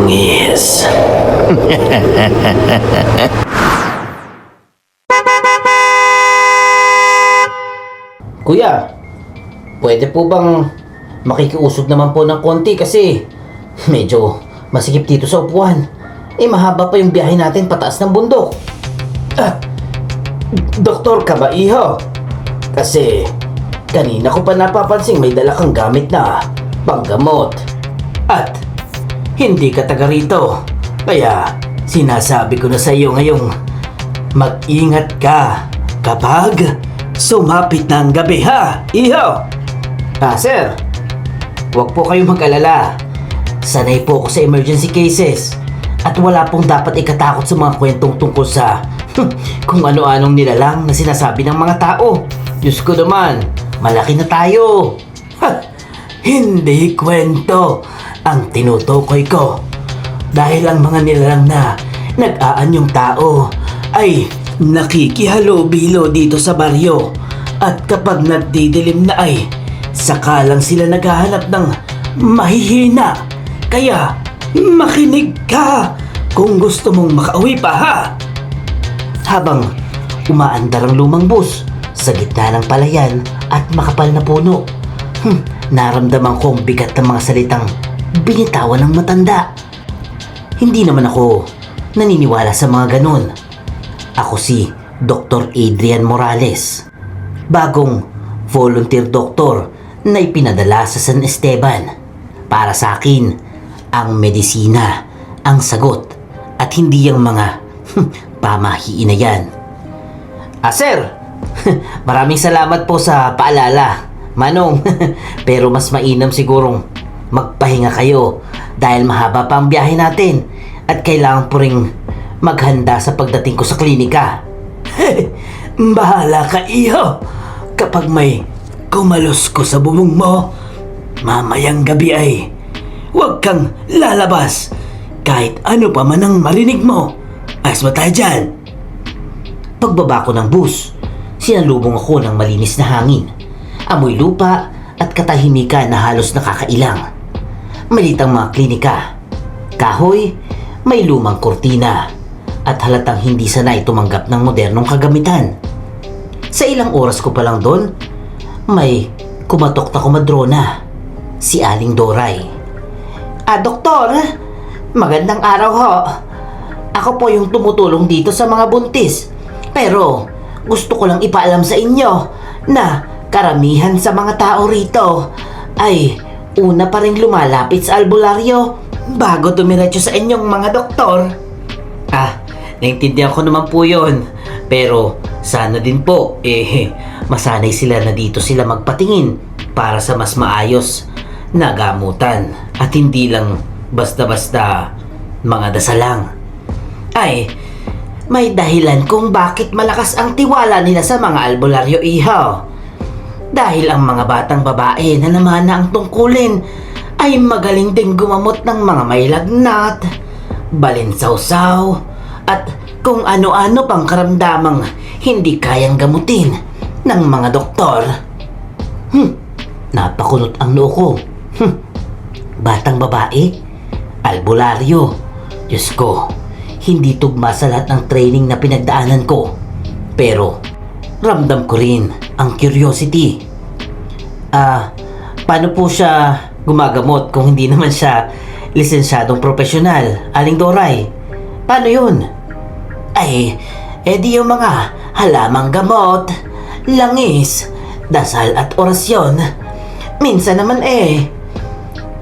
Langis. Kuya, pwede po bang makikiusog naman po ng konti kasi medyo masikip dito sa upuan. Mahaba pa yung biyahe natin pataas ng bundok. Doktor ka ba, iho? Kasi kanina ko pa napapansing may dala kang gamit na panggamot. At hindi ka taga rito. Kaya sinasabi ko na sa iyo ngayong mag-ingat ka kapag sumapit na ang gabi, ha, iho? Sir, huwag po kayong mag-alala. Sanay po ako sa emergency cases at wala pong dapat ikatakot sa mga kwentong tungkol sa kung ano-anong nilalang na sinasabi ng mga tao. Diyos ko naman, malaki na tayo. Hindi kwento ang tinutukoy ko. Dahil ang mga nilalang na nag-aanyong tao ay nakikihalubilo dito sa baryo. At kapag nagdidilim na ay saka lang sila naghahanap ng mahihina. Kaya makinig ka kung gusto mong makauwi pa, ha? Habang umaandar ang lumang bus sa gitna ng palayan at makapal na puno, naramdaman ko ang bigat ng mga salitang binitawan ng matanda. Hindi naman ako naniniwala sa mga ganun. Ako si Dr. Adrian Morales, bagong volunteer doctor na ipinadala sa San Esteban. Para sa akin, ang medisina ang sagot at hindi ang mga pamahiin na yan. Sir, maraming salamat po sa paalala, Manong. Pero mas mainam sigurong magpahinga kayo dahil mahaba pa ang biyahe natin at kailangan po ring maghanda sa pagdating ko sa klinika. Bahala ka, iho. Kapag may kumalos ko sa bubong mo, mamayang gabi ay huwag kang lalabas kahit ano pa man ang marinig mo. Ayos mo tayo dyan. Pagbaba ko ng bus, sinalubong ako ng malinis na hangin, amoy lupa at katahimikan na halos nakakailang. Malitang mga klinika, kahoy, may lumang kurtina at halatang hindi sanay tumanggap ng modernong kagamitan. Sa ilang oras ko pa lang doon, may kumatok na kumadrona, si Aling Doray. Doktor, magandang araw ho. Ako po yung tumutulong dito sa mga buntis. Pero gusto ko lang ipaalam sa inyo na karamihan sa mga tao rito ay una pa rin lumalapit sa albularyo bago dumiretso sa inyong mga doktor. Naintindihan ko naman po yun. Pero sana din po masanay sila na dito sila magpatingin para sa mas maayos na gamutan at hindi lang basta-basta mga dasalang. May dahilan kung bakit malakas ang tiwala nila sa mga albularyo, ihaw. Dahil ang mga batang babae na namana ang tungkulin ay magaling ding gumamot ng mga may lagnat, balinsawsaw, at kung ano-ano pang karamdamang hindi kayang gamutin ng mga doktor. Napakunot ang noo ko. Batang babae, albularyo. Diyos ko, hindi tugma sa lahat ng training na pinagdaanan ko. Pero ramdam ko rin ang curiosity. Paano po siya gumagamot kung hindi naman siya lisensyadong profesional, Aling Doray? Paano yun? Di yung mga halamang gamot, langis, dasal at orasyon. Minsan naman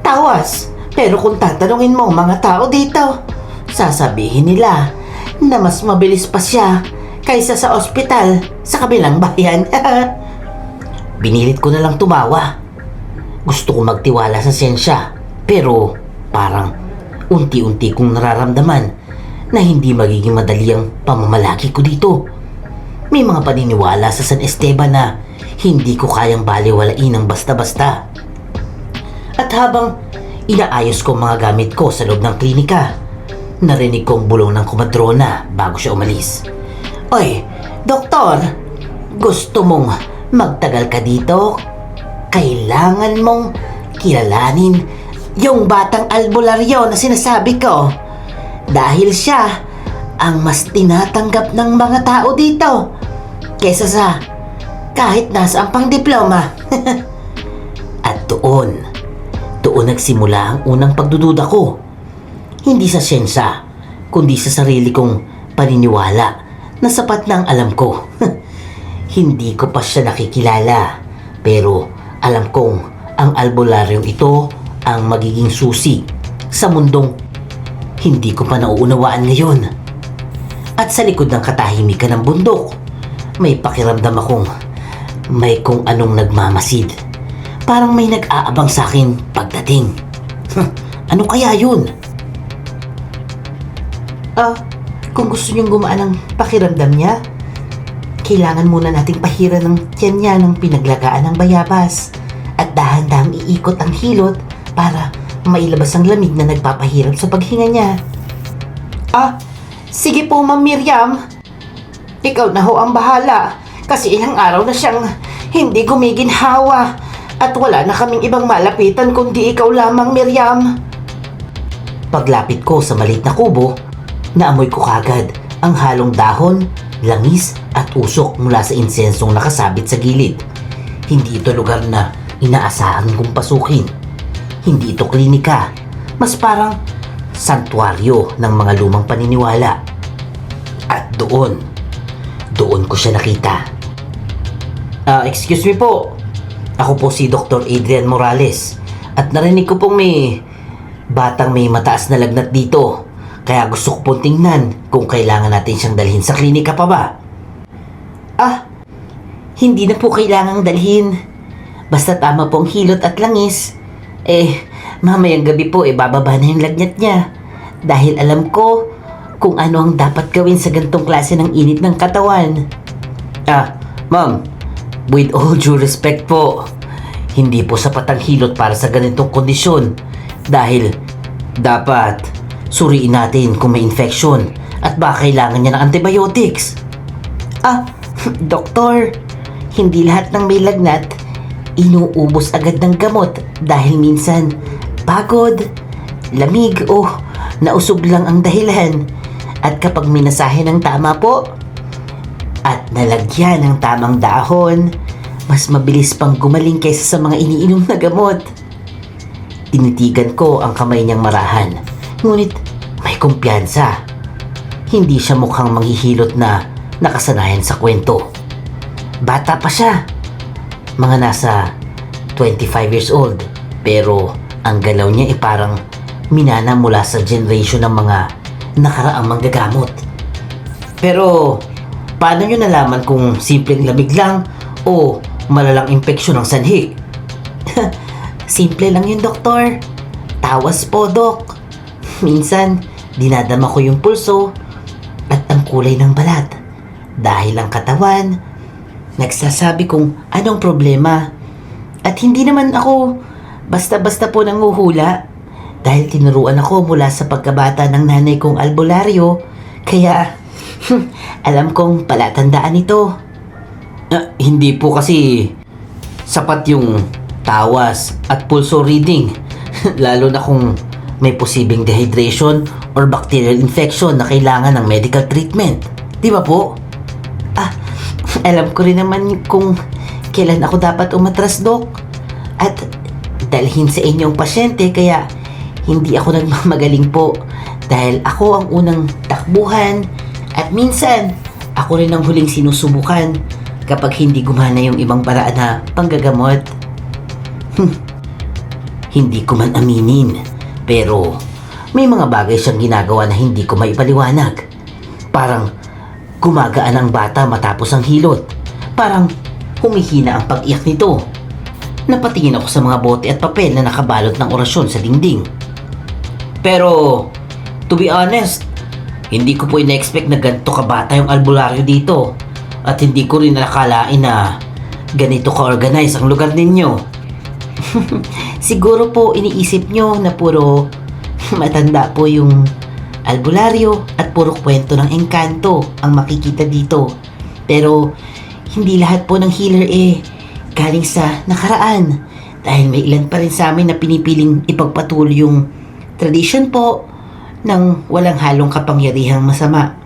tawas. Pero kung tatanungin mo mga tao dito, sasabihin nila na mas mabilis pa siya kaysa sa ospital sa kabilang bayan. Binilit ko na lang tumawa. Gusto ko magtiwala sa siyensya, pero parang unti-unti kong nararamdaman na hindi magiging madali ang pamamalaki ko dito. May mga paniniwala sa San Esteban na hindi ko kayang baliwalain ng basta-basta. At habang inaayos ko mga gamit ko sa loob ng klinika, narinig kong bulong ng kumadrona bago siya umalis. Oy, doktor, gusto mong magtagal ka dito? Kailangan mong kilalanin Yung batang albularyo na sinasabi ko. Dahil siya ang mas tinatanggap ng mga tao dito kesa sa kahit nasaan pang diploma. At doon nagsimula ang unang pagdududa ko. Hindi sa siyensya, kundi sa sarili kong paniniwala na sapat na ang alam ko. Hindi ko pa siya nakikilala, pero alam kong ang albularyong ito ang magiging susi sa mundong hindi ko pa nauunawaan ngayon. At sa likod ng katahimikan ng bundok, may pakiramdam akong may kung anong nagmamasid. Parang may nag-aabang sa akin pagdating. Ano kaya yun? Kung gusto niyong gumaan ang pakiramdam niya, kailangan muna nating pahiran ng tiyan niya ng pinaglagaan ng bayabas at dahan-dahang iikot ang hilot para mailabas ang lamig na nagpapahirap sa paghinga niya. Sige po, Ma'am Miriam. Ikaw na ho ang bahala kasi ilang araw na siyang hindi gumiginhawa at wala na kaming ibang malapitan kundi ikaw lamang, Miriam. Paglapit ko sa maliit na kubo, naamoy ko kagad ang halong dahon, langis at usok mula sa insensong nakasabit sa gilid. Hindi ito lugar na inaasahan kong pasukin. Hindi ito klinika, mas parang santuaryo ng mga lumang paniniwala. At doon ko siya nakita. Excuse me po. Ako po si Dr. Adrian Morales at narinig ko pong may batang may mataas na lagnat dito. Kaya gusto ko pong tingnan kung kailangan natin siyang dalhin sa klinika pa ba. Hindi na po kailangang dalhin. Basta tama pong hilot at langis. Mamayang gabi po bababa na yung lagnat niya. Dahil alam ko kung ano ang dapat gawin sa gantong klase ng init ng katawan. Ma'am, with all due respect po, hindi po sapat ang hilot para sa ganitong kondisyon. Dahil dapat suriin natin kung may infection at baka kailangan niya ng antibiotics. Doktor, hindi lahat ng may lagnat inuubos agad ng gamot dahil minsan pagod, lamig o nausog lang ang dahilan. At kapag minasahe ng tama po at nalagyan ng tamang dahon, mas mabilis pang gumaling kaysa sa mga iniinom na gamot. Tinitigan ko ang kamay niyang marahan, ngunit may kumpiyansa. Hindi siya mukhang manghihilot na nakasanayan sa kwento. Bata pa siya, mga nasa 25 years old, pero ang galaw niya parang minana mula sa generation ng mga nakaraang manggagamot. Pero paano nyo nalaman kung simpleng lamig lang o malalang impeksyon ng sanhi? Simple lang yun, doktor. Tawas po, dok. Minsan, dinadama ko yung pulso at ang kulay ng balat. Dahil ang katawan, nagsasabi kung anong problema. At hindi naman ako basta-basta po nanguhula. Dahil tinuruan ako mula sa pagkabata ng nanay kong albularyo, kaya alam kong palatandaan ito. Hindi po kasi sapat yung tawas at pulso reading, lalo na kung may posibleng dehydration or bacterial infection na kailangan ng medical treatment. Di ba po? Alam ko rin naman kung kailan ako dapat umatras, dok. At dalhin sa inyong pasyente, kaya hindi ako nagmamagaling po dahil ako ang unang takbuhan at minsan ako rin ang huling sinusubukan kapag hindi gumana yung ibang paraan na panggagamot. Hindi ko man aminin, pero may mga bagay siyang ginagawa na hindi ko maipaliwanag. Parang gumagaan ang bata matapos ang hilot. Parang humihina ang pag-iyak nito. Napatingin ako sa mga bote at papel na nakabalot ng orasyon sa dingding. Pero, to be honest, hindi ko po ina-expect na ganito kabata yung albularyo dito. At hindi ko rin nakalain na ganito ka-organize ang lugar ninyo. Siguro po iniisip nyo na puro matanda po yung albularyo at puro kwento ng engkanto ang makikita dito. Pero, hindi lahat po ng healer galing sa nakaraan. Dahil may ilan pa rin sa amin na pinipiling ipagpatuloy yung tradisyon po ng walang halong kapangyarihang masama.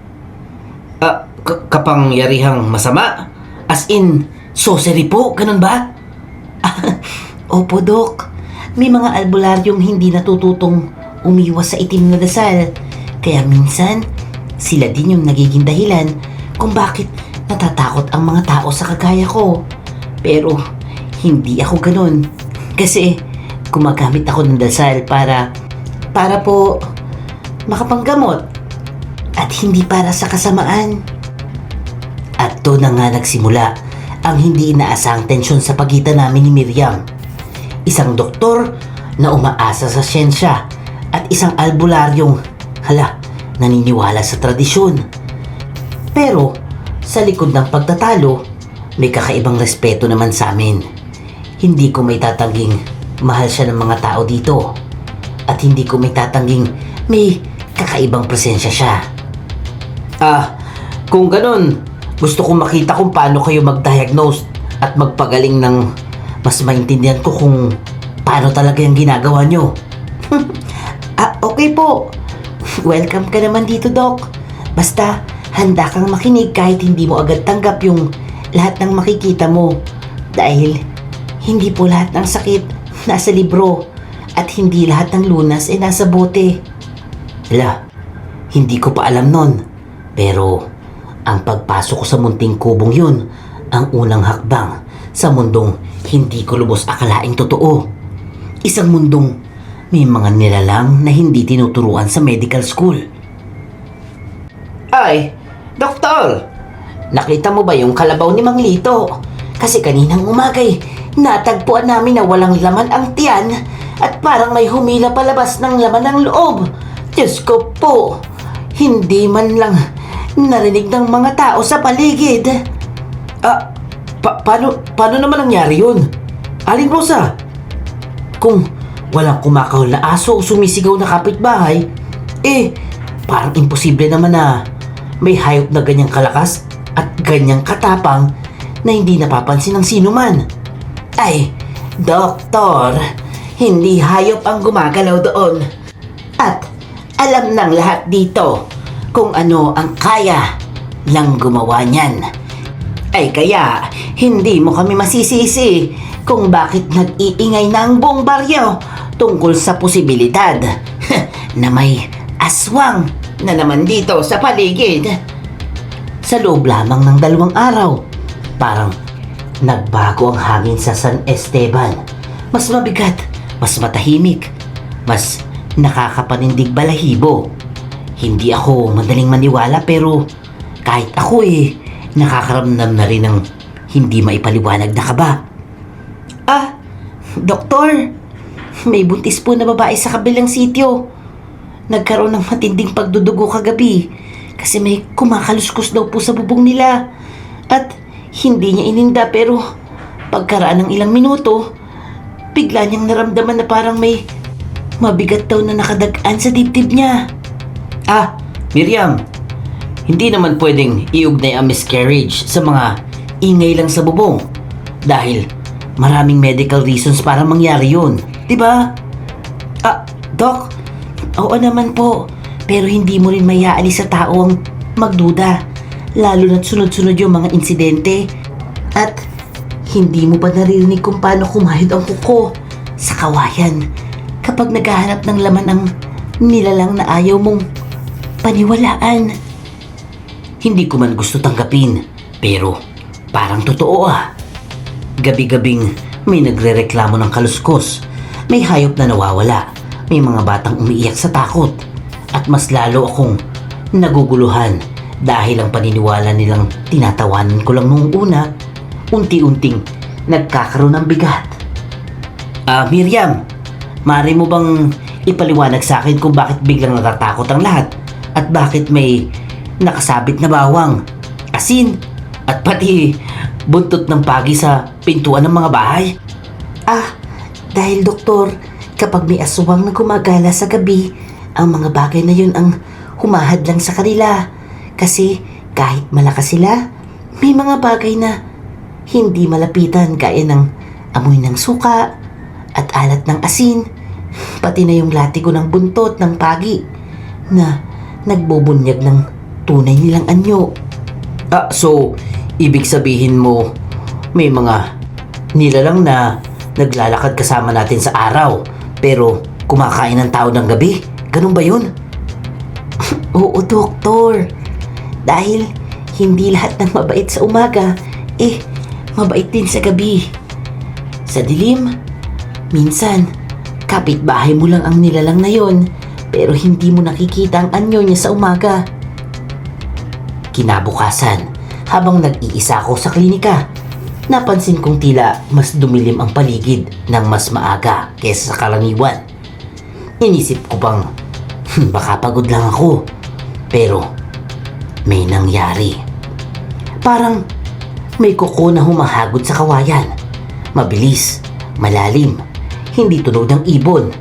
Kapangyarihang masama? As in, sorcery po, ganun ba? Opo, Dok. May mga albularyong hindi natututong umiwas sa itim na dasal. Kaya minsan, sila din yung nagiging dahilan kung bakit natatakot ang mga tao sa kagaya ko. Pero, hindi ako ganun. Kasi, gumagamit ako ng dasal para po makapanggamot at hindi para sa kasamaan. At doon na nga nagsimula ang hindi inaasahang tensyon sa pagitan namin ni Miriam. Isang doktor na umaasa sa siyensya at isang albularyong naniniwala sa tradisyon. Pero sa likod ng pagtatalo, may kakaibang respeto naman sa amin. Hindi ko may tatangging mahal siya ng mga tao dito. At hindi ko may tatangging may kakaibang presensya siya. Kung ganun, gusto kong makita kung paano kayo mag-diagnose at magpagaling ng mas maintindihan ko kung paano talaga yung ginagawa nyo. Okay po. Welcome ka naman dito, Doc. Basta, handa kang makinig kahit hindi mo agad tanggap yung lahat ng makikita mo. Dahil, hindi po lahat ng sakit nasa libro at hindi lahat ng lunas ay nasa bote. Hindi ko pa alam nun. Pero, ang pagpasok ko sa munting kubong yun, ang unang hakbang sa mundong hindi ko lubos akalaing totoo. Isang mundong may mga nilalang na hindi tinuturuan sa medical school. Ay, Doktor! Nakita mo ba yung kalabaw ni Mang Lito? Kasi kaninang umagay, natagpuan namin na walang laman ang tiyan at parang may humila palabas ng laman ng loob. Diyos ko po, hindi man lang narinig ng mga tao sa paligid. Paano naman nangyari yun? Aling Rosa? Kung walang kumakahol na aso o sumisigaw na kapitbahay, parang imposible naman na may hayop na ganyang kalakas at ganyang katapang na hindi napapansin ng sino man. Ay, Doktor, hindi hayop ang gumagalaw doon. At alam ng lahat dito kung ano ang kaya lang gumawa niyan. Ay kaya, hindi mo kami masisisi kung bakit nag-iingay na ang buong baryo tungkol sa posibilidad na may aswang na naman dito sa paligid. Sa loob lamang ng 2 araw, parang nagbago ang hangin sa San Esteban. Mas mabigat, mas matahimik, mas nakakapanindig balahibo. Hindi ako madaling maniwala pero kahit ako nakakaramdam na rin ng hindi maipaliwanag na kaba. Doktor, may buntis po na babae sa kabilang sityo. Nagkaroon ng matinding pagdudugo kagabi kasi may kumakaluskos daw po sa bubong nila. At hindi niya ininda pero pagkaraan ng ilang minuto, bigla niyang naramdaman na parang may mabigat daw na nakadagaan sa dibdib niya. Miriam, hindi naman pwedeng iugnay ang miscarriage sa mga ingay lang sa bubong dahil maraming medical reasons para mangyari yun, di ba? Doc, oo naman po, pero hindi mo rin mayaalis sa tao ang magduda, lalo na't sunod-sunod yung mga insidente. At hindi mo ba naririnig kung paano kumayod ang kuko sa kawayan kapag naghahanap ng laman ang nilalang na ayaw mong paniwalaan? Hindi ko man gusto tanggapin, pero parang totoo Gabi-gabing may nagrereklamo ng kaluskos, may hayop na nawawala, may mga batang umiiyak sa takot, at mas lalo akong naguguluhan dahil ang paniniwala nilang tinatawanan ko lang noong una, unti-unting nagkakaroon ng bigat. Miriam, maaari mo bang ipaliwanag sa akin kung bakit biglang natatakot ang lahat at bakit may nakasabit na bawang, asin, at pati buntot ng pagi sa pintuan ng mga bahay? Dahil doktor, kapag may aswang na gumagala sa gabi, ang mga bagay na yun ang humahadlang sa kanila. Kasi kahit malakas sila, may mga bagay na hindi malapitan gaya ng amoy ng suka, at alat ng asin, pati na yung latigo ng buntot ng pagi na nagbubunyag ng tunay nilang anyo. So, ibig sabihin mo, may mga nilalang na naglalakad kasama natin sa araw, pero kumakain ng tao ng gabi? Ganun ba yun? Oo, doktor. Dahil hindi lahat ng mabait sa umaga, mabait din sa gabi. Sa dilim, minsan, kapitbahay mo lang ang nilalang na yon, pero hindi mo nakikita ang anyo niya sa umaga. Kinabukasan, habang nag-iisa ako sa klinika, napansin kong tila mas dumilim ang paligid ng mas maaga kaysa sa karaniwan. Inisip ko bang, baka pagod lang ako. Pero, may nangyari. Parang may kuko na humahagod sa kawayan. Mabilis, malalim, hindi tunog ng ibon,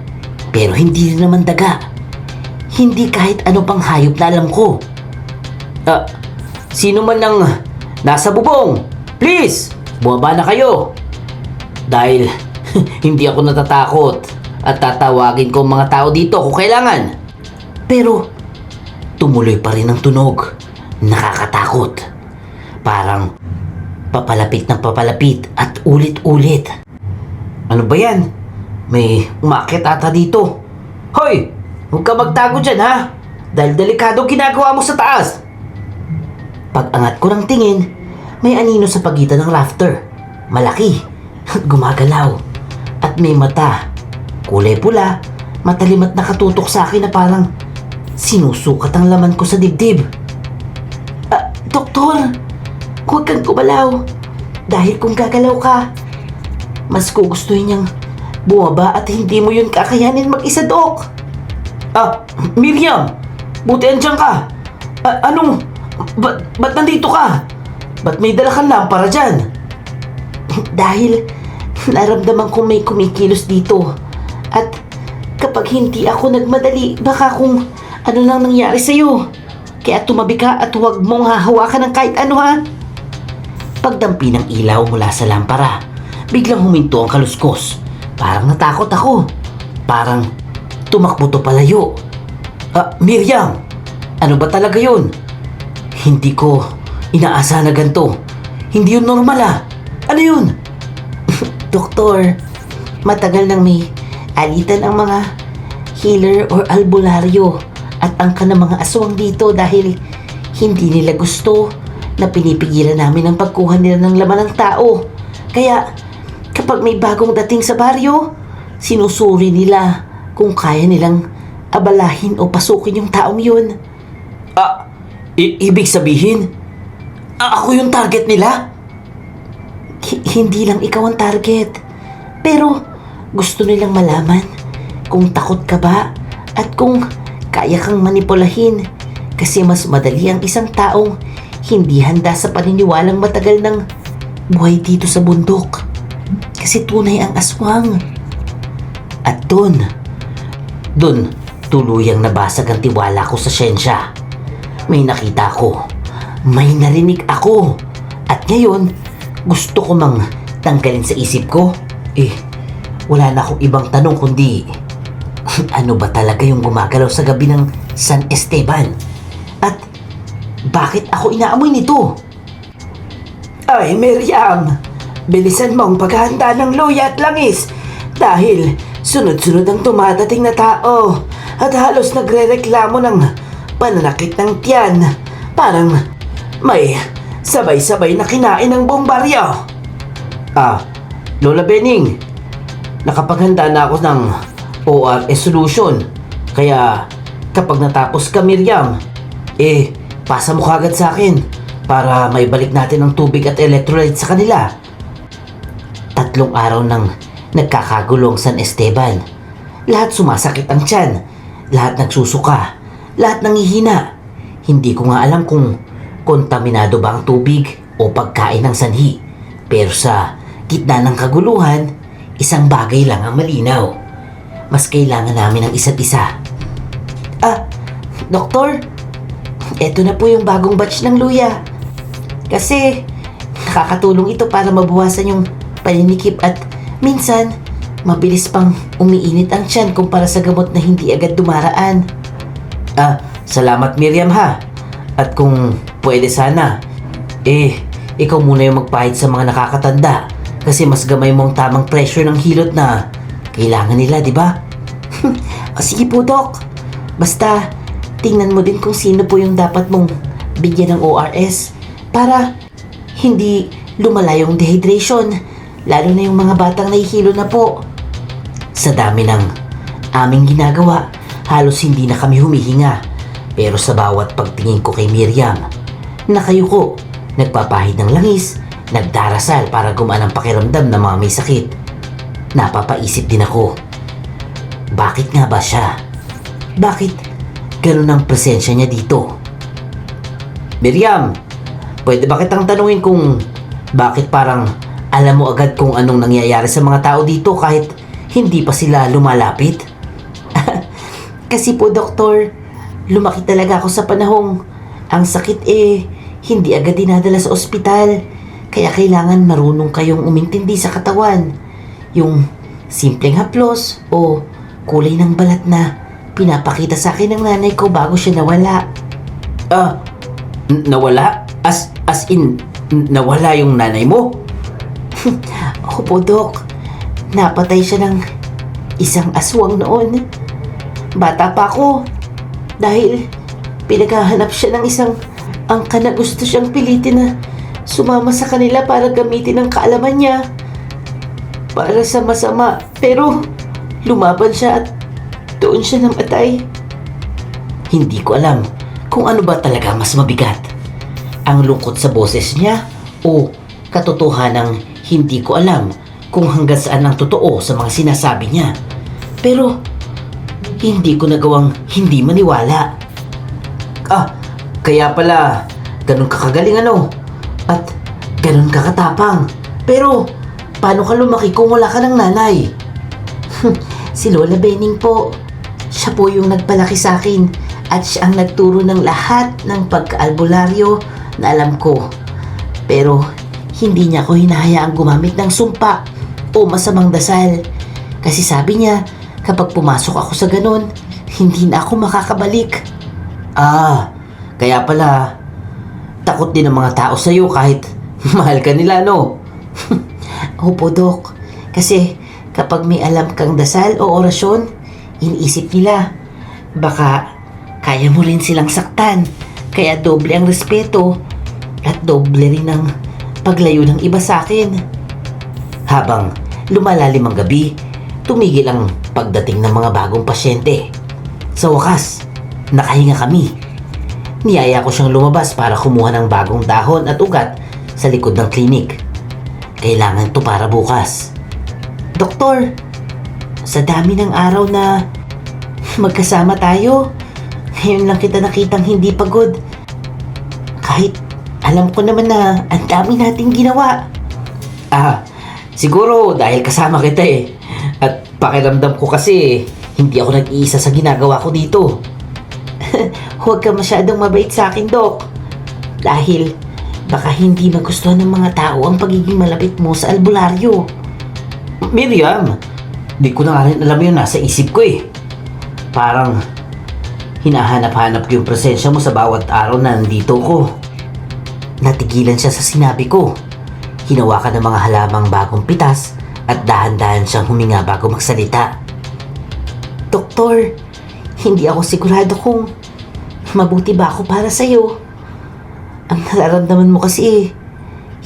pero hindi rin naman daga. Hindi kahit ano pang hayop na alam ko. Sino man nang nasa bubong, please, bumaba na kayo. Dahil hindi ako natatakot at tatawagin ko ang mga tao dito kung kailangan. Pero tumuloy pa rin ang tunog. Nakakatakot. Parang papalapit ng papalapit at ulit-ulit. Ano ba yan? May umakyat ata dito. Hoy! Huwag ka magtago dyan, ha? Dahil delikado ginagawa mo sa taas. Pag-angat ko ng tingin, may anino sa pagitan ng rafter. Malaki at gumagalaw. At may mata. Kulay pula, matalim at nakatutok sa akin na parang sinusukat ang laman ko sa dibdib. Doktor, huwag kang gumalaw. Dahil kung gagalaw ka, mas gugustuhin niyang bumaba at hindi mo yun kakayanin mag-isa, Dok. Miriam! Buti andyan ka! Ba't nandito ka? Ba't may dala kang lampara dyan? Dahil naramdaman kong may kumikilos dito. At kapag hindi ako nagmadali, baka kung ano lang nangyari sa'yo. Kaya tumabi ka at huwag mong hahawakan ng kahit ano, ha? Pagdampi ng ilaw mula sa lampara, biglang huminto ang kaluskos. Parang natakot ako. Parang tumakbo to palayo. Miriam! Ano ba talaga yun? Hindi ko inaasahan na ganito. Hindi yun normal, Ano yun? Doktor, matagal nang may alitan ang mga healer or albularyo at angka ng mga aswang dito dahil hindi nila gusto na pinipigilan namin ang pagkuha nila ng laman ng tao. Kaya kapag may bagong dating sa baryo, sinusuri nila kung kaya nilang abalahin o pasukin yung taong yun. Ibig sabihin, ako yung target nila? Hindi lang ikaw ang target. Pero gusto nilang malaman kung takot ka ba at kung kaya kang manipulahin. Kasi mas madali ang isang taong hindi handa sa paniniwalang matagal ng buhay dito sa bundok. Kasi tunay ang aswang. At doon tuluyang nabasag ang tiwala ko sa siyensya. May nakita ako, may narinig ako, at ngayon gusto ko mang tanggalin sa isip ko. Wala na akong ibang tanong kundi ano ba talaga yung gumagalaw sa gabi ng San Esteban? At bakit ako inaamoy nito? Ay, Miriam, bilisan mo ang paghahanda ng luya at langis dahil sunod-sunod ang dumadating na tao at halos nagre-reklamo ng pananakit ng tiyan. Parang may sabay-sabay na kinain ng buong baryo. Lola Bening, nakapaghanda na ako ng ORS solution. Kaya kapag natapos ka, Miriam, pasa mo kagad sa akin para may balik natin ang tubig at electrolyte sa kanila. 3 araw nang nagkakagulong San Esteban. Lahat sumasakit ang tiyan, lahat nagsusuka, lahat nangihina. Hindi ko nga alam kung kontaminado ba ang tubig o pagkain ng sanhi. Pero sa gitna ng kaguluhan, isang bagay lang ang malinaw. Mas kailangan namin ng isa't isa. Doktor, eto na po yung bagong batch ng luya. Kasi nakakatulong ito para mabawasan yung paninikip at minsan mabilis pang umiinit ang tiyan kumpara sa gamot na hindi agad dumaraan. Salamat Miriam ha. At kung pwede sana, ikaw muna yung magpahid sa mga nakakatanda. Kasi mas gamay mo ang tamang pressure ng hilot na kailangan nila, di ba? Sige po, Dok. Basta, tingnan mo din kung sino po yung dapat mong bigyan ng ORS para hindi lumala yung dehydration, lalo na yung mga batang nahihilo na po. Sa dami ng aming ginagawa, halos hindi na kami humihinga. Pero sa bawat pagtingin ko kay Miriam, nakayuko, nagpapahid ng langis, nagdarasal para gumaan ang pakiramdam ng mga may sakit. Napapaisip din ako, bakit nga ba siya? Bakit ganun ang presensya niya dito? Miriam, pwede ba kitang tanungin kung bakit parang alam mo agad kung anong nangyayari sa mga tao dito kahit hindi pa sila lumalapit? Kasi po, Doktor, lumaki talaga ako sa panahong ang sakit hindi agad dinadala sa ospital. Kaya kailangan marunong kayong umintindi sa katawan. Yung simpleng haplos o kulay ng balat na pinapakita sa akin ng nanay ko bago siya nawala. Nawala? As in, nawala yung nanay mo? Opo, Dok. Napatay siya ng isang aswang noon. Bata pa ako. Dahil pinaghahanap siya ng isang angka na gusto siyang pilitin na sumama sa kanila para gamitin ang kaalaman niya para sa masama. Pero lumaban siya at doon siya namatay. Hindi ko alam kung ano ba talaga mas mabigat. Ang lungkot sa boses niya o katotohanang hindi ko alam kung hanggang saan ang totoo sa mga sinasabi niya. Pero hindi ko nagawang hindi maniwala. Kaya pala ganun ka kagaling at ganun ka katapang. Pero paano ka lumaki kung wala ka ng nanay? Si Lola Benning po. Siya po yung nagpalaki sa akin at siya ang nagturo ng lahat ng pagka-albularyo na alam ko. Pero hindi niya ako hinahayaang gumamit ng sumpa o masamang dasal. Kasi sabi niya, kapag pumasok ako sa ganun, hindi na ako makakabalik. Kaya pala takot din ang mga tao sa'yo kahit mahal ka nila, no? Opo, Dok. Kasi kapag may alam kang dasal o orasyon, iniisip nila, baka kaya mo rin silang saktan. Kaya doble ang respeto at doble rin ang paglayo ng iba sa akin. Habang lumalalim ang gabi, tumigil ang pagdating ng mga bagong pasyente. Sa wakas, nakahinga kami. Niyaya ko siyang lumabas para kumuha ng bagong dahon at ugat sa likod ng klinik. Kailangan to para bukas. Doktor, sa dami ng araw na magkasama tayo, ngayon lang kita nakitang hindi pagod. Kahit alam ko naman na ang dami nating ginawa. Siguro dahil kasama kita At pakiramdam ko kasi hindi ako nag-iisa sa ginagawa ko dito. Huwag ka masyadong mabait sa akin, Dok. Dahil baka hindi magustuhan ng mga tao ang pagiging malapit mo sa albularyo. Miriam, di ko na nga rin alam yun, nasa isip ko Parang hinahanap-hanap ko yung presensya mo sa bawat araw na nandito ko. Natigilan siya sa sinabi ko. Hinawakan ng mga halamang bagong pitas at dahan-dahan siyang huminga bago magsalita. Doktor, hindi ako sigurado kung mabuti ba ako para sa'yo. Ang nararamdaman mo kasi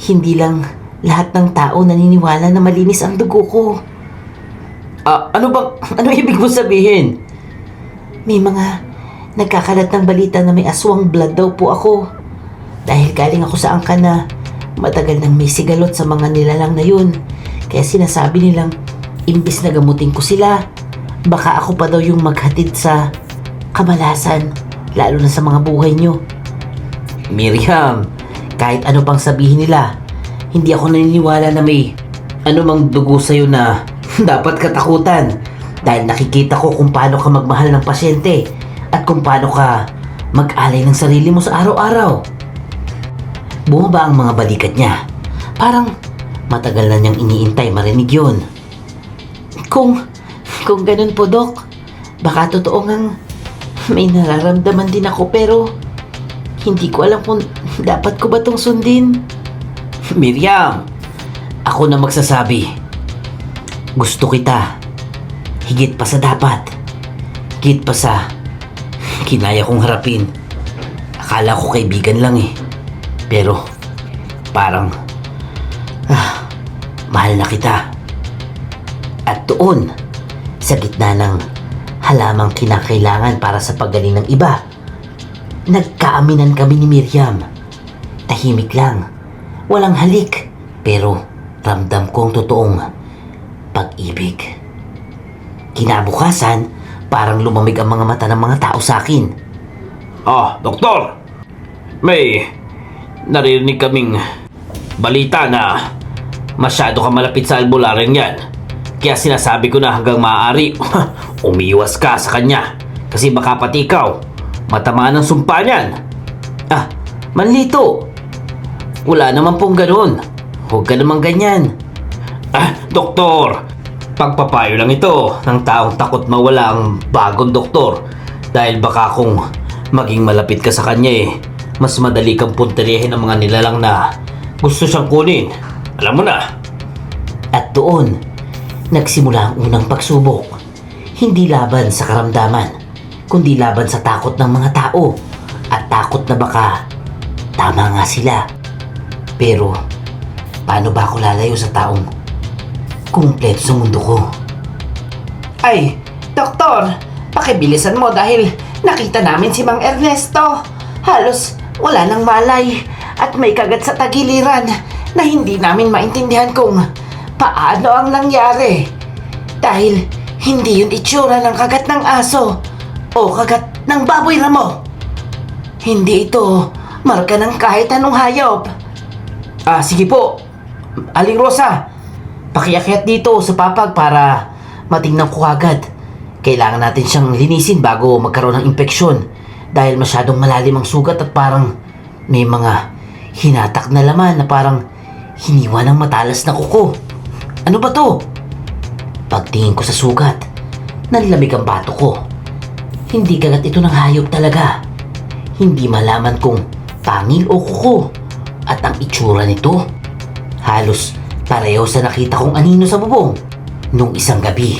hindi lang lahat ng tao naniniwala na malinis ang dugo ko. Ano ibig mo sabihin? May mga nagkakalat ng balita na may aswang blood daw po ako. Dahil galing ako sa angka na matagal nang may sigalot sa mga nilalang na yun. Kaya sinasabi nilang imbis na gamutin ko sila, baka ako pa daw yung maghatid sa kamalasan, lalo na sa mga buhay nyo. Miriam, kahit ano pang sabihin nila, hindi ako naniniwala na may anumang dugo sa'yo na dapat katakutan. Dahil nakikita ko kung paano ka magmahal ng pasyente at kung paano ka mag-alay ng sarili mo sa araw-araw. Bumaba ang mga balikat niya. Parang matagal na niyang iniintay marinig yun. Kung ganun po, Dok, baka totoo ngang may nararamdaman din ako pero hindi ko alam kung dapat ko ba tong sundin. Miriam, ako na magsasabi. Gusto kita. Higit pa sa dapat. Higit pa sa kinaya kong harapin. Akala ko kaibigan lang eh. Pero parang mahal na kita. At doon, sa gitna ng halamang kinakailangan para sa paggaling ng iba, nagkaaminan kami ni Miriam. Tahimik lang, walang halik, pero ramdam ko ang totoong pag-ibig. Kinabukasan, parang lumamig ang mga mata ng mga tao sa akin. Doktor! May naririnig kaming balita na masyado ka malapit sa albularyo yan. Kaya sinasabi ko na hanggang maaari, umiwas ka sa kanya. Kasi baka pati ikaw, matamaan ng sumpa niyan. Manlito. Wala naman pong ganun. Huwag ka naman ganyan. Doktor, pagpapayo lang ito ng taong takot mawala ang bagong doktor. Dahil baka kung maging malapit ka sa kanya mas madali kang punterihin ng mga nilalang na gusto siyang kunin. Alam mo na. At doon, nagsimula ang unang pagsubok. Hindi laban sa karamdaman, kundi laban sa takot ng mga tao. At takot na baka tama nga sila. Pero, paano ba ako lalayo sa taong kumpleto sa mundo ko? Ay, Doktor, pakibilisan mo dahil nakita namin si Mang Ernesto. Halos wala nang malay at may kagat sa tagiliran na hindi namin maintindihan kung paano ang nangyari. Dahil hindi yun itsura ng kagat ng aso o kagat ng baboy ramo. Hindi ito marka ng kahit anong hayop. Sige po. Aling Rosa, pakiakyat dito sa papag para matingnan ko agad. Kailangan natin siyang linisin bago magkaroon ng impeksyon dahil masyadong malalim ang sugat at parang may mga hinatak na laman na parang hiniwa ng matalas na kuko. Ano ba to? Pagtingin ko sa sugat, nanlamig ang bato ko. Hindi kagat ito ng hayop talaga. Hindi malaman kung pangil o kuko. At ang itsura nito, halos pareho sa nakita kong anino sa bubong nung isang gabi.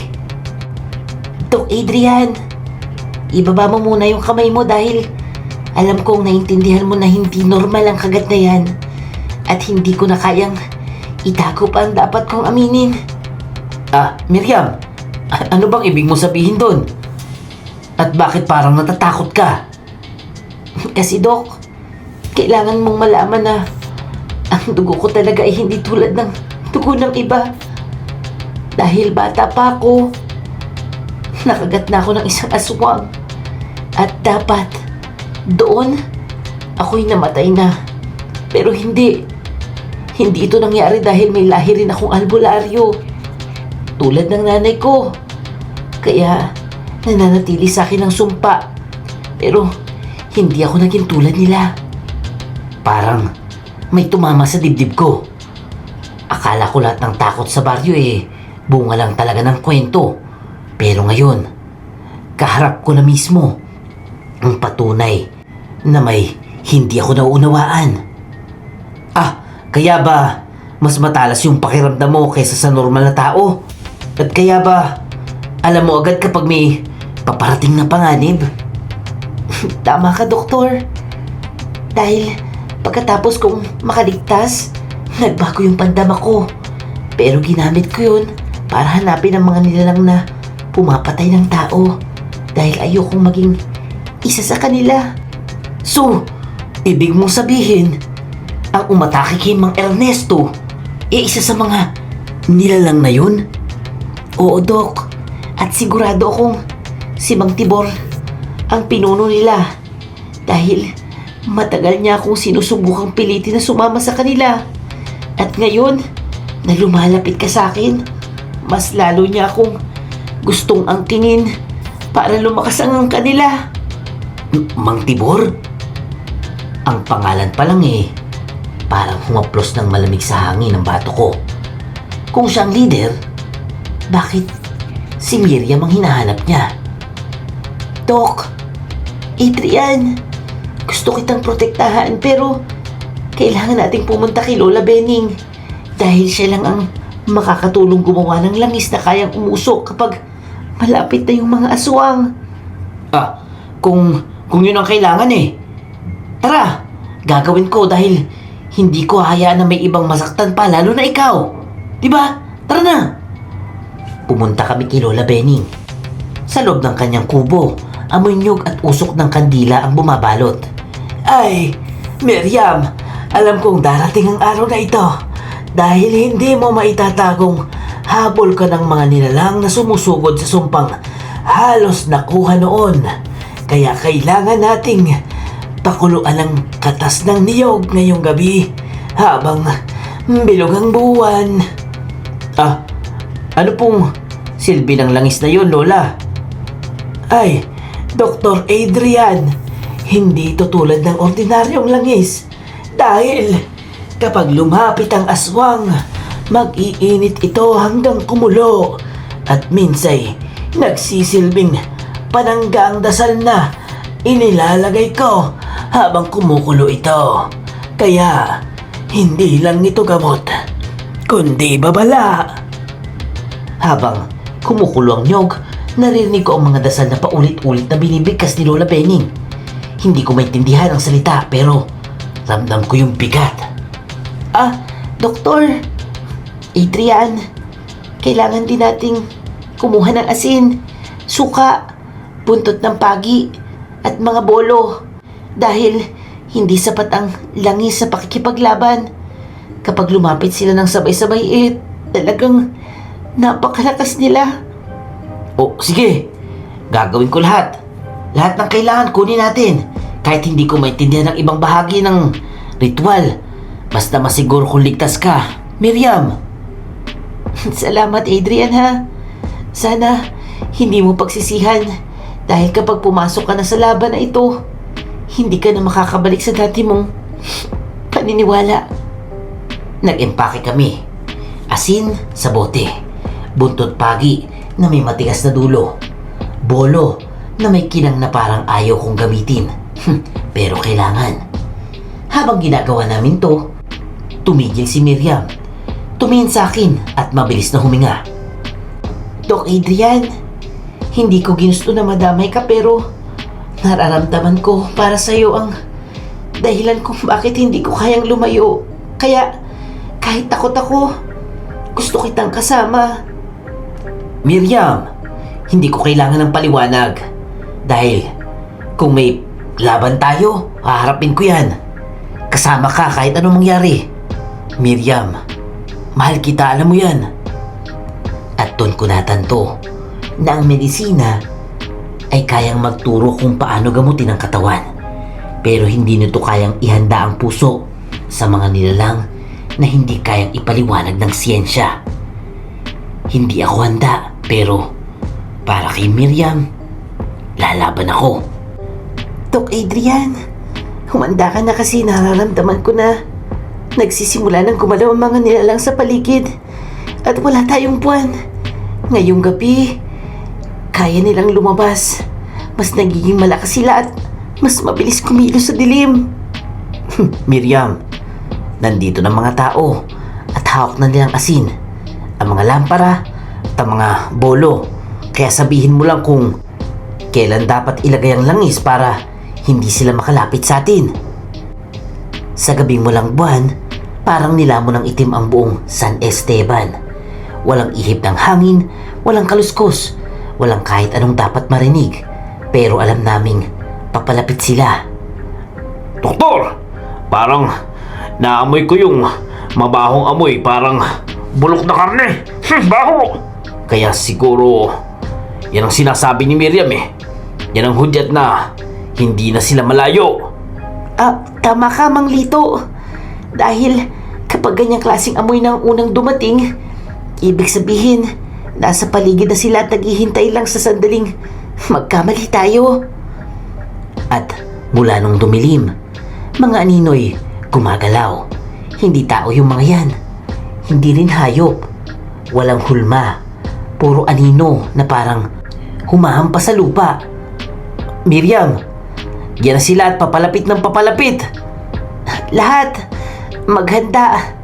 Dok Adrian, ibaba mo muna yung kamay mo dahil alam kong naintindihan mo na hindi normal ang kagat na yan. At hindi ko na kayang itago pa ang dapat kong aminin. Miriam, ano bang ibig mo sabihin doon? At bakit parang natatakot ka? Kasi Dok, kailangan mong malaman na ang dugo ko talaga ay hindi tulad ng dugo ng iba. Dahil bata pa ako, nakagat na ako ng isang aswang. At dapat, doon, ako'y namatay na. Pero hindi. Hindi ito nangyari dahil may lahi rin akong albularyo. Tulad ng nanay ko. Kaya, nananatili sa akin ang sumpa. Pero, hindi ako naging tulad nila. Parang may tumama sa dibdib ko. Akala ko lahat ng takot sa baryo bunga lang talaga ng kwento. Pero ngayon, kaharap ko na mismo ang patunay na may hindi ako nauunawaan. Kaya ba mas matalas yung pakiramdam mo kaysa sa normal na tao? At kaya ba alam mo agad kapag may paparating na panganib? Tama ka, Doktor. Dahil pagkatapos kong makaligtas, nagbago yung pandama ko. Pero ginamit ko yun para hanapin ang mga nilalang na pumapatay ng tao. Dahil ayokong maging isa sa kanila. So, ibig mong sabihin, ang umatake kay Mang Ernesto, isa sa mga nilalang na yun? Oo, Dok. At sigurado akong si Mang Tibor ang pinuno nila. Dahil matagal niya akong sinusubukang pilitin na sumama sa kanila. At ngayon, na lumalapit ka sa akin, mas lalo niya akong gustong angkinin para lumakas ang kanila. Mang Tibor? Ang pangalan pa lang parang humaplos ng malamig sa hangin ang bato ko. Kung siya ang leader, bakit si Miriam ang hinahanap niya. Doc, Adrian, gusto kitang protektahan pero kailangan nating pumunta kay Lola Benning dahil siya lang ang makakatulong gumawa ng langis na kayang umusok kapag malapit na yung mga aswang. Kung yun ang kailangan eh. Tara, gagawin ko dahil hindi ko hahayaan na may ibang masaktan pa lalo na ikaw. Diba? Tara na! Pumunta kami kay Lola Benning. Sa loob ng kanyang kubo, amoy niyog at usok ng kandila ang bumabalot. Ay, Miriam, alam kong darating ang araw na ito dahil hindi mo maitatagong habol ka ng mga nilalang na sumusugod sa sumpang halos nakuha noon. Kaya kailangan nating pakuluan ang katas ng niyog ngayong gabi habang bilog ang buwan. Ano pong silbi ng langis na yun, Lola? Ay, Dr. Adrian, hindi ito tulad ng ordinaryong langis dahil kapag lumapit ang aswang, mag-iinit ito hanggang kumulo at minsay nagsisilbing panangga ang dasal na inilalagay ko habang kumukulo ito. Kaya hindi lang ito gamot, kundi babala. Habang kumukulo ang nyog, naririnig ko ang mga dasal na paulit-ulit na binibigkas ni Lola Benning. Hindi ko maintindihan ang salita pero ramdam ko yung bigat. Doktor, Adrian, kailangan din nating kumuha ng asin, suka, buntot ng pagi at mga bolo dahil hindi sapat ang langis sa pakikipaglaban. Kapag lumapit sila ng sabay-sabay talagang napakalakas nila. Sige, gagawin ko lahat. Lahat ng kailangan kunin natin kahit hindi ko maintindihan ang ibang bahagi ng ritual. Basta masiguro kung ligtas ka, Miriam. Salamat, Adrian, ha. Sana hindi mo pagsisihan dahil kapag pumasok ka na sa laban na ito, hindi ka na makakabalik sa dati mong paniniwala. Nag-empake kami. Asin sa bote, buntot pagi na may matigas na dulo, bolo na may kinang na parang ayaw kong gamitin. Pero kailangan. Habang ginagawa namin to, tumigil si Miriam. Tumingin sa akin at mabilis na huminga. Doc Adrian, hindi ko ginusto na madamay ka pero nararamdaman ko para sa'yo ang dahilan kung bakit hindi ko kayang lumayo. Kaya kahit takot ako, gusto kitang kasama. Miriam, hindi ko kailangan ng paliwanag. Dahil kung may laban tayo, haharapin ko yan. Kasama ka kahit anong mangyari. Miriam, mahal kita, alam mo yan. At doon ko natanto na ang medisina ay kayang magturo kung paano gamutin ang katawan. Pero hindi nito kayang ihanda ang puso sa mga nilalang na hindi kayang ipaliwanag ng siyensya. Hindi ako handa, pero para kay Miriam, lalaban ako. Doc Adrian, humanda ka na kasi nararamdaman ko na nagsisimula ng gumalaw ang mga nilalang sa paligid at wala tayong buwan. Ngayong gabi, kaya nilang lumabas. Mas nagiging malakas sila at mas mabilis kumilos sa dilim. Miriam, nandito ng mga tao at hawak na nilang asin, ang mga lampara at ang mga bolo. Kaya sabihin mo lang kung kailan dapat ilagay ang langis para hindi sila makalapit sa atin. Sa gabing walang buwan, parang nilamon ng itim ang buong San Esteban. Walang ihip ng hangin, walang kaluskos, walang kahit anong dapat marinig. Pero alam naming papalapit sila. Doktor, parang naamoy ko yung mabahong amoy, parang bulok na karne. Baho! Kaya siguro yan ang sinasabi ni Miriam eh. Yan ang hudyat na hindi na sila malayo. Tama ka, Mang Lito. Dahil kapag ganyang klaseng amoy ng unang dumating, ibig sabihin, nasa paligid na sila at naghihintay lang sa sandaling magkamali tayo. At mula nung dumilim, mga aninoy gumagalaw. Hindi tao yung mga yan. Hindi rin hayop. Walang hulma. puro anino na parang humahampas sa lupa. Miriam, yan na sila at papalapit ng papalapit. Lahat, maghanda.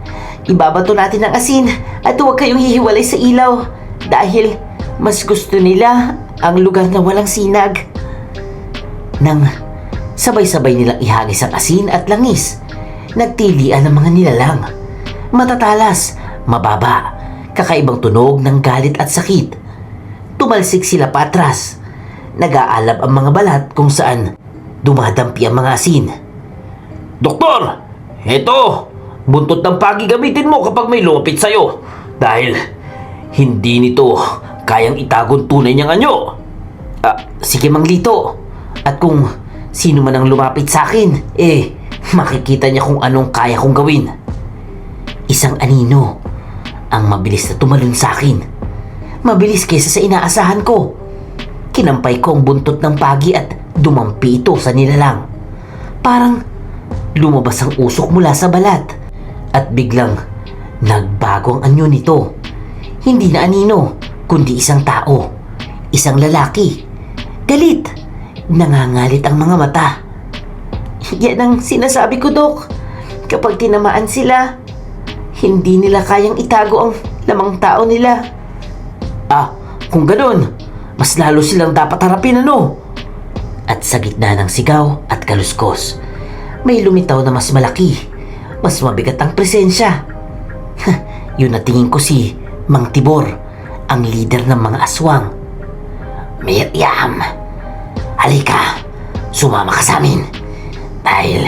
Ibabato natin ang asin at huwag kayong hihiwalay sa ilaw dahil mas gusto nila ang lugar na walang sinag. Nang sabay-sabay nilang ihagis ang asin at langis, nagtilian ang mga nilalang. Matatalas, mababa, kakaibang tunog ng galit at sakit. Tumalsik sila patras. Nag-aalab ang mga balat kung saan dumadampi ang mga asin. Doktor! Eto! Buntot ng pagi gamitin mo kapag may lumapit sa'yo. Dahil hindi nito kayang itagong tunay niyang anyo. Sige Mang Lito. At kung sino man ang lumapit sa akin, makikita niya kung anong kaya kong gawin. Isang anino ang mabilis na tumalon sa akin. Mabilis kaysa sa inaasahan ko. Kinampay ko ang buntot ng pagi at dumampi ito sa nilalang. Parang lumabas ang usok mula sa balat at biglang nagbago ang anyo nito. Hindi na anino, kundi isang tao. Isang lalaki. Galit. Nangangalit ang mga mata. Yan ang sinasabi ko, Dok. Kapag tinamaan sila, hindi nila kayang itago ang lamang tao nila. Kung ganun, mas lalo silang dapat harapin, ano? At sa gitna ng sigaw at kaluskos, may lumitaw na mas malaki, mas mabigat ang presensya. Yun na tingin ko si Mang Tibor, ang leader ng mga aswang. Miriam, halika, sumama ka sa amin. Dahil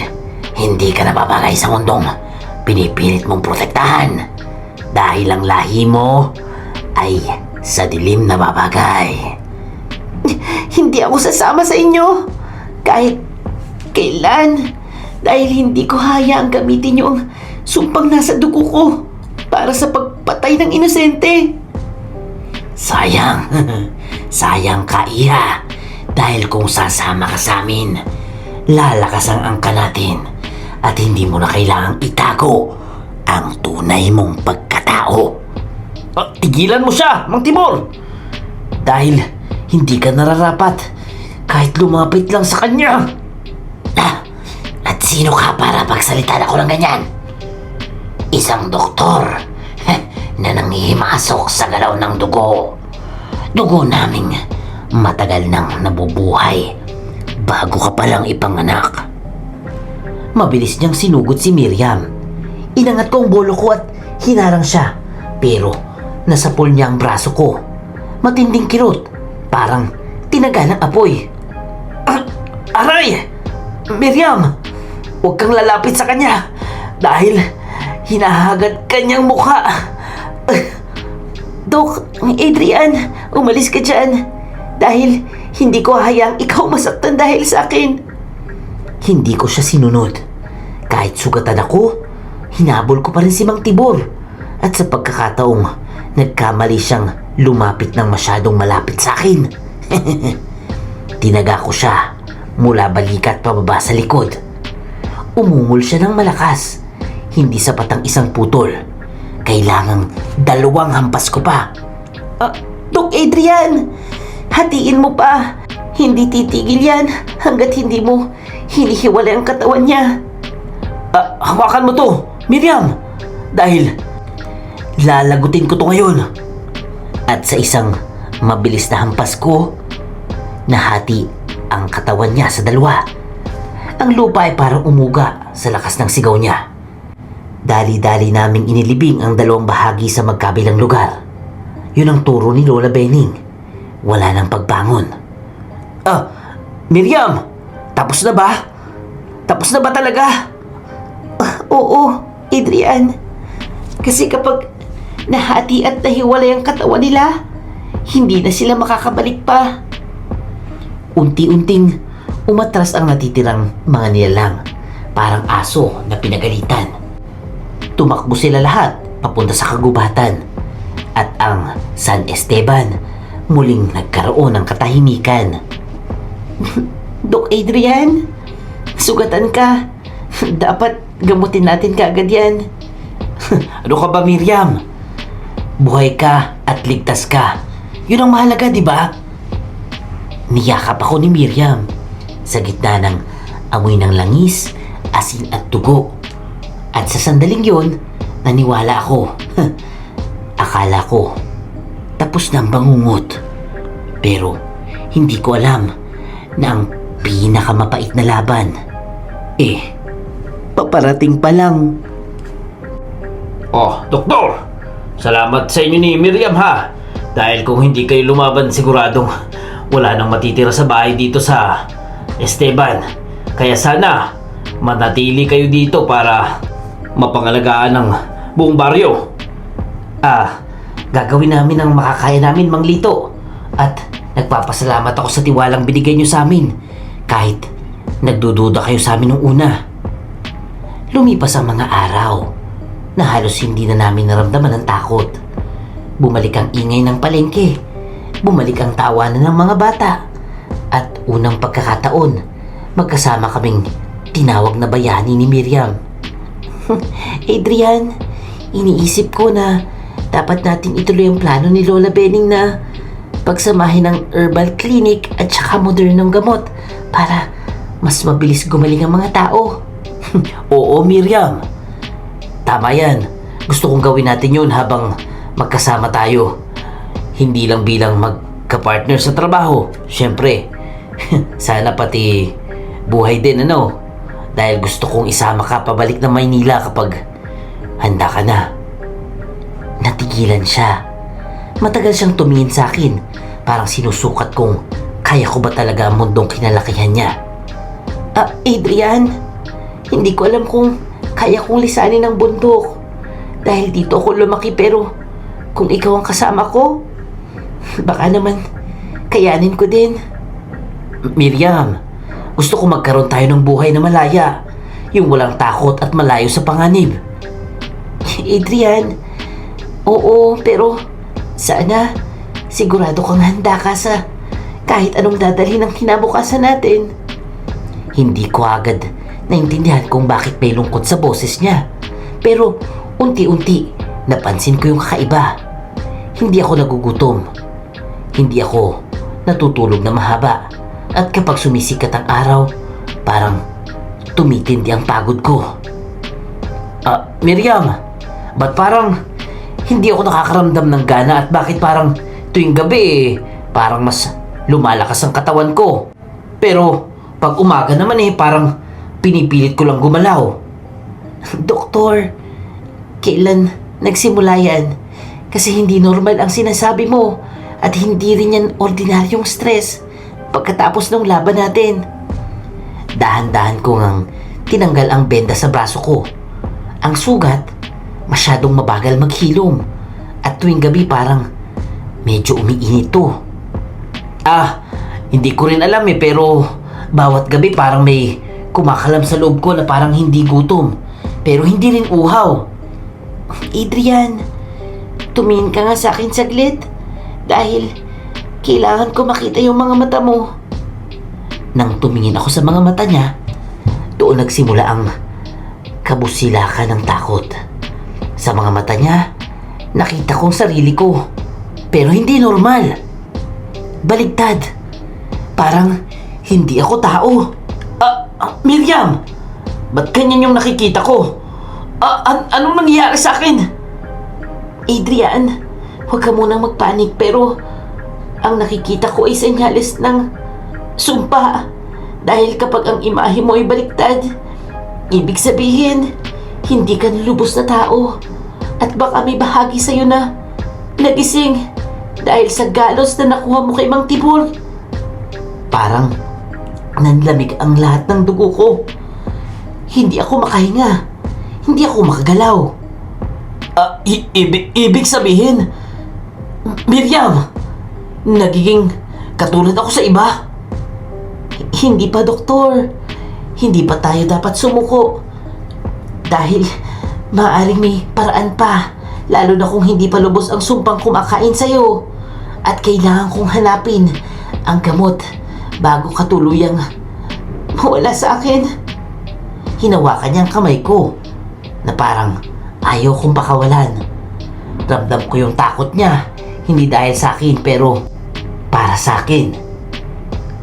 hindi ka nababagay sa mundong pinipilit mong protektahan. Dahil ang lahi mo ay sa dilim na babagay. Hindi ako sasama sa inyo kahit kailan, dahil hindi ko hayaang gamitin yung sumpang nasa dugo ko para sa pagpatay ng inosente. Sayang, sayang ka, Iha, dahil kung sasama ka sa amin, lalakas ang angka natin at hindi mo na kailangang itago ang tunay mong pagkatao. Tigilan mo siya, Mang Timor! Dahil hindi ka nararapat kahit lumapit lang sa kanya. At sino ka para pagsalita ako ng ganyan? Isang doktor na nangihimasok sa galaw ng dugo. Dugo naming matagal nang nabubuhay bago ka palang ipanganak. Mabilis niyang sinugot si Miriam. Inangat ko ang bolo ko at hinarang siya, pero nasapol niya ang braso ko. Matinding kirot, parang tinaga ng apoy. Aray! Miriam! Huwag kang lalapit sa kanya dahil hinahagad kanyang mukha. Dok, Adrian, umalis ka dyan. Dahil hindi ko hayaang ikaw masaktan dahil sa akin. Hindi ko siya sinunod. Kahit sugatan ako, hinabol ko pa rin si Mang Tibor. At sa pagkakataong nagkamali siyang lumapit ng masyadong malapit sa akin. Tinaga ko siya mula balikat pababa sa likod. Umungol siya ng malakas. Hindi sapat ang isang putol. Kailangang 2 hampas ko pa. Dok Adrian, hatiin mo pa. Hindi titigil yan hanggat hindi mo hinihiwalay ang katawan niya. Hawakan mo to, Miriam! Dahil lalagutin ko to ngayon. At sa isang mabilis na hampas ko, nahati ang katawan niya sa 2. Ang lupa ay parang umuga sa lakas ng sigaw niya. Dali-dali naming inilibing ang 2 bahagi sa magkabilang lugar. Yun ang turo ni Lola Benning. Wala nang pagbangon. Miriam! Tapos na ba? Tapos na ba talaga? Oo, Adrian. Kasi kapag nahati at nahiwalay ang katawan nila, hindi na sila makakabalik pa. Unti-unting umatras ang natitirang mga nilalang, parang aso na pinagalitan. Tumakbo sila lahat papunta sa kagubatan at ang San Esteban muling nagkaroon ng katahimikan. Dok Adrian, sugatan ka. Dapat gamutin natin kaagad yan. Ano ka ba, Miriam? Buhay ka at ligtas ka Yun ang mahalaga, di ba? Niyakap ako ni Miriam sa gitna ng amoy ng langis, asin at dugo. At sa sandaling yun, naniwala ako. Akala ko, tapos na ang bangungot. Pero hindi ko alam na ang pinakamapait na laban, paparating pa lang. Oh, doktor! Salamat sa inyo ni Miriam ha. Dahil kung hindi kayo lumaban, siguradong wala nang matitira sa bahay dito sa Esteban. Kaya sana manatili kayo dito para mapangalagaan ng buong baryo. Gagawin namin ang makakaya namin, Mang Lito. At nagpapasalamat ako sa tiwalang binigay niyo sa amin. Kahit nagdududa kayo sa amin nung una. Lumipas ang mga araw na halos hindi na namin naramdaman ang takot. Bumalik ang ingay ng palengke. Bumalik ang tawanan ng mga bata. At unang pagkakataon, magkasama kaming tinawag na bayani ni Miriam. Adrian, iniisip ko na dapat natin ituloy ang plano ni Lola Benning na pagsamahin ng herbal clinic at saka modernong gamot para mas mabilis gumaling ang mga tao. Oo, Miriam. Tama yan. Gusto kong gawin natin yun habang magkasama tayo. Hindi lang bilang magka-partner sa trabaho. Siyempre, sana pati buhay din, ano? Dahil gusto kong isama ka pabalik ng Maynila kapag handa ka na. Natigilan siya. Matagal siyang tumingin sa akin. Parang sinusukat kung kaya ko ba talaga ang mundong kinalakihan niya. Adrian, hindi ko alam kung kaya kong lisanin ang bundok. Dahil dito ako lumaki, pero kung ikaw ang kasama ko, baka naman kayanin ko din. Miriam, gusto ko magkaroon tayo ng buhay na malaya. Yung walang takot at malayo sa panganib. Adrian, oo, pero sana sigurado kang handa ka sa kahit anong dadalhin ng kinabukasan natin. Hindi ko agad naintindihan kung bakit may lungkot sa boses niya. Pero unti-unti napansin ko yung kakaiba. Hindi ako nagugutom. Hindi ako natutulog na mahaba. At kapag sumisikat ang araw, parang tumitindi ang pagod ko. Miriam, ba't parang hindi ako nakakaramdam ng gana at bakit parang tuwing gabi parang mas lumalakas ang katawan ko. Pero pag umaga naman parang pinipilit ko lang gumalaw. Doktor, kailan nagsimula yan? Kasi hindi normal ang sinasabi mo at hindi rin yan ordinaryong stress pagkatapos ng laban natin. Dahan-dahan ko ngang tinanggal ang benda sa braso ko. Ang sugat, masyadong mabagal maghilom at tuwing gabi parang medyo umiinit to. Hindi ko rin alam pero bawat gabi parang may kumakalam sa loob ko na parang hindi gutom pero hindi rin uhaw. Adrian, tumingin ka nga sa akin saglit dahil kailangan ko makita yung mga mata mo. Nang tumingin ako sa mga mata niya, doon nagsimula ang kabusilakan ng takot. Sa mga mata niya, nakita kong sarili ko. Pero hindi normal. Baligtad. Parang hindi ako tao. Miriam! Ba't ganyan yung nakikita ko? Anong nangyayari sa akin? Adrian, huwag ka munang magpanik pero ang nakikita ko ay senyales ng sumpa. Dahil kapag ang imahe mo ay baliktad, ibig sabihin, hindi ka lubos na tao. At baka may bahagi sa'yo na nagising dahil sa galos na nakuha mo kay Mang Tibor. Parang nanlamig ang lahat ng dugo ko. Hindi ako makahinga. Hindi ako makagalaw. Ibig sabihin, Miriam, nagiging katulad ako sa iba? Hindi pa, doktor. Hindi pa tayo dapat sumuko. Dahil maaaring may paraan pa. Lalo na kung hindi pa lubos ang sumpang kumakain sa'yo. At kailangan kong hanapin ang gamot bago katuluyang mawala sa akin. Hinawakan niya ang kamay ko na parang ayaw kong pakawalan. Ramdam ko yung takot niya. Hindi dahil sa akin, pero para sa akin.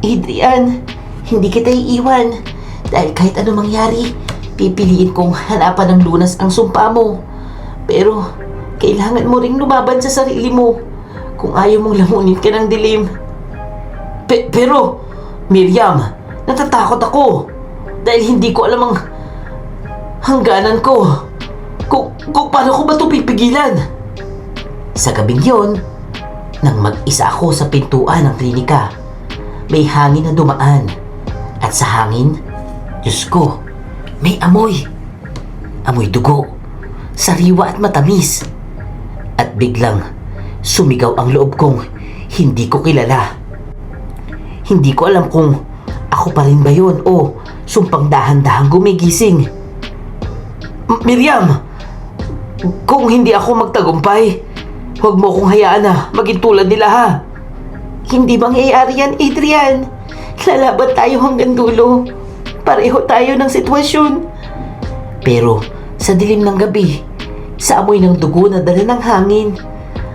Adrian, hindi kita iiwan. Dahil kahit ano mangyari, pipiliin kong hanapan ng lunas ang sumpa mo. Pero, kailangan mo ring lumaban sa sarili mo kung ayaw mong lamunin ka ng dilim. Pero, Miriam, natatakot ako dahil hindi ko alam ang hangganan ko. Kung paano ko ba ito pipigilan? Sa gabing yon, nang mag-isa ako sa pintuan ng klinika, may hangin na dumaan. At sa hangin, Diyos ko, may amoy. Amoy dugo, sariwa at matamis. At biglang, sumigaw ang loob kong hindi ko kilala. Hindi ko alam kung ako pa rin ba yun o sumpang dahan-dahang gumigising. Miriam! Kung hindi ako magtagumpay, huwag mo akong hayaan na maging tulad nila, ha? Hindi mangyayari yan, Adrian. Lalaban tayo hanggang dulo. Pareho tayo ng sitwasyon. Pero sa dilim ng gabi, sa amoy ng dugo na dala ng hangin,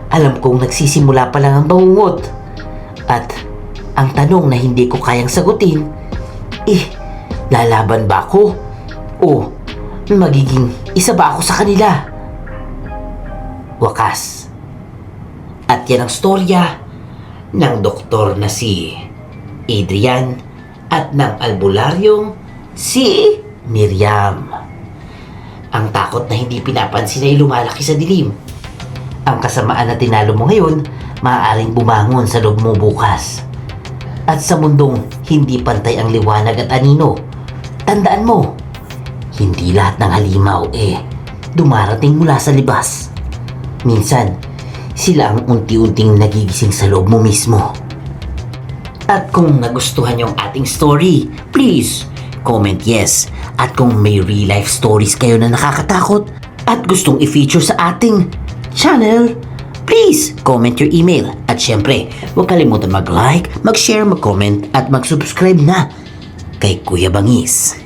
alam kong nagsisimula pa lang ang bangungot. At ang tanong na hindi ko kayang sagutin, lalaban ba ako? O magiging isa ba ako sa kanila? Wakas. At yan ang storya ng doktor na si Adrian at ng albularyong si Miriam. Ang takot na hindi pinapansin ay lumalaki sa dilim. Ang kasamaan na tinalo mo ngayon, maaaring bumangon sa loob mo bukas. At sa mundong hindi pantay ang liwanag at anino, tandaan mo, hindi lahat ng halimaw dumarating mula sa libas. Minsan, sila ang unti-unting nagigising sa loob mo mismo. At kung nagustuhan niyo ang ating story, please comment yes. At kung may real life stories kayo na nakakatakot at gustong i-feature sa ating channel, please comment your email. At syempre, huwag kalimutan mag-like, mag-share, mag-comment at mag-subscribe na kay Kuya Bangis.